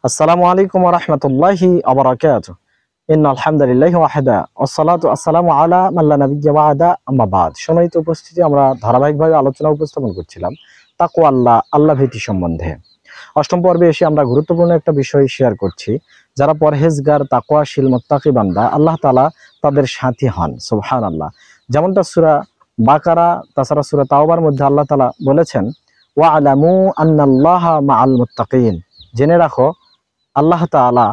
আসসালামু আলাইকুম ওয়া রাহমাতুল্লাহি ওয়া বারাকাতুহু। ইন্নাল হামদুলিল্লাহি ওয়াহদা ওয়াসসালাতু ওয়াসসালামু আলা মান লা নাবিয়্যা বা'দা আম্মা বা'দ। সম্মানিত উপস্থিতি, আমরা ধারাবাহিকভাবে আলোচনা উপস্থাপন করছিলাম তাকওয়া আল্লাহ ভীতি সম্বন্ধে। অষ্টম পর্বে এসে আমরা গুরুত্বপূর্ণ একটা বিষয় শেয়ার করছি। যারা পরহেজগার, তাকওয়াশীল, মুত্তাকি বান্দা, আল্লাহ তাআলা তাদের সাথী হন। সুবহানাল্লাহ। যেমনটা সূরা বাকারা, তাছাড়া সূরা তাওবার মধ্যে আল্লাহ তাআলা বলেছেন, ওয়া আলামু আন্নাল্লাহা মাআল মুত্তাকিন। জেনে রাখো আল্লাহ তাআলা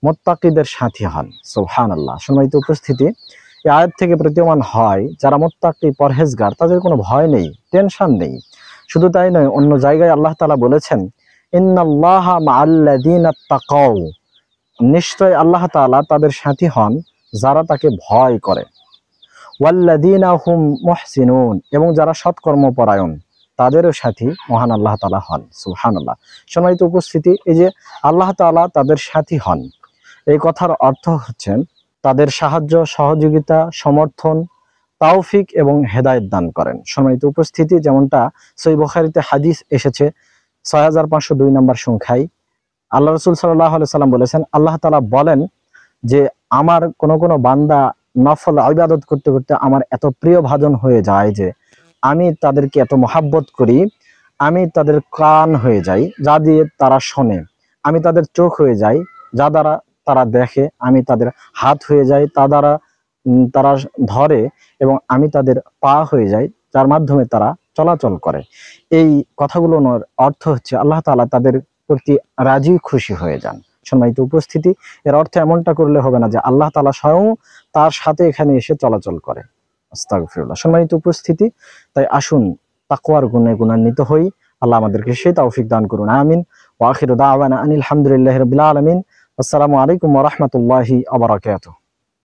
মুত্তাকিদের সাথী হন। সুবহানাল্লাহ। সম্মানিত উপস্থিতি, এই আয়াত থেকে প্রতীয়মান হয় যারা মুত্তাকি, পরহেজগার, তাদের কোনো ভয় নেই, টেনশন নেই। শুধু তাই নয়, অন্য জায়গায় আল্লাহ তাআলা বলেছেন, ইন্নাল্লাহা মাআল্লাযীনা তাকাউ। নিশ্চয় আল্লাহ তাআলা তাদের সাথী হন যারা তাকে ভয় করে। ওয়াল্লাযীনা হুম মুহসিনুন, এবং যারা সৎকর্মপরায়ণ তাদেরও সাথী মহান আল্লাহ তাআলা হন। সুবহানাল্লাহ। সম্মানিত উপস্থিতি, এই যে আল্লাহ তাআলা তাদের সাথী হন, এই কথার অর্থ হচ্ছেন তাদের সাহায্য, সহযোগিতা, সমর্থন, তাওফিক এবং হেদায়েত দান করেন। সম্মানিত উপস্থিতি, যেমনটা সহিহ বুখারীতে হাদিস এসেছে ৬৫০২ নম্বর সংখ্যায়, আল্লাহ রাসূল সাল্লাল্লাহু আলাইহি সাল্লাম বলেছেন, আল্লাহ তাআলা বলেন যে আমার কোনো বান্দা নফল ইবাদত করতে করতে আমার এত প্রিয় ভাজন হয়ে যায় যে আমি তাদেরকে এত মহাব্বত করি, আমি তাদের কান হয়ে যাই যা দিয়ে তারা শোনে, আমি তাদের চোখ হয়ে যাই যা দ্বারা তারা দেখে, আমি তাদের হাত হয়ে যাই তা দ্বারা তারা ধরে, এবং আমি তাদের পা হয়ে যাই যার মাধ্যমে তারা চলাচল করে। এই কথাগুলোর অর্থ হচ্ছে আল্লাহ তাআলা তাদের প্রতি রাজি খুশি হয়ে যান। সম্মানিত উপস্থিতি, এর অর্থ এমনটা করলে হবে না যে আল্লাহ তাআলা স্বয়ং তার সাথে এখানে এসে চলাচল করে। আস্তাগফিরুল্লাহ। সম্মানিত উপস্থিতি, তাই আসুন তাকওয়ার গুণে গুণান্বিত হই। আল্লাহ আমাদেরকে সেই তৌফিক দান করুন। আমিন। ওয়া আখিরু দাওয়ানা আনিল হামদুলিল্লাহি রাব্বিল আলামিন। আসসালামু আলাইকুম ওয়া রাহমাতুল্লাহি ওয়া বারাকাতুহু।